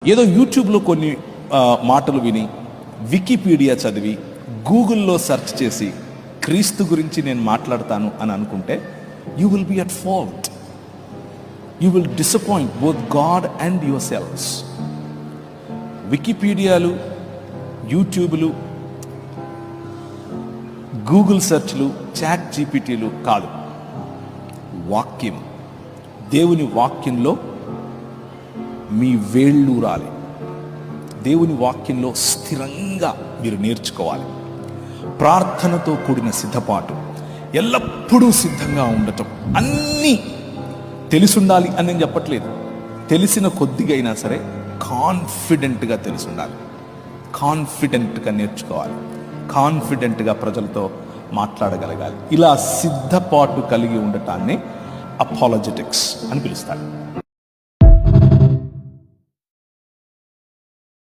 ఏదో యూట్యూబ్లో కొన్ని మాటలు విని, వికీపీడియా చదివి, గూగుల్లో సెర్చ్ చేసి క్రీస్తు గురించి నేను మాట్లాడతాను అని అనుకుంటే you will be at fault. You will disappoint both God and your selves. వికీపీడియాలు, యూట్యూబ్లు, గూగుల్ సెర్చ్లు, చాట్ జీపీటీలు కాదు. వాక్యం, దేవుని వాక్యంలో మీ వేళ్ళూరాలి. దేవుని వాక్యంలో స్థిరంగా మీరు నేర్చుకోవాలి. ప్రార్థనతో కూడిన సిద్ధపాటు, ఎల్లప్పుడూ సిద్ధంగా ఉండటం. అన్నీ తెలిసుండాలి అని నేను చెప్పట్లేదు. తెలిసిన కొద్దిగా అయినా సరే కాన్ఫిడెంట్గా తెలిసుండాలి. కాన్ఫిడెంట్గా నేర్చుకోవాలి. కాన్ఫిడెంట్గా ప్రజలతో మాట్లాడగలగాలి. ఇలా సిద్ధపాటు కలిగి ఉండటాన్ని అపాలజెటిక్స్ అని పిలుస్తారు.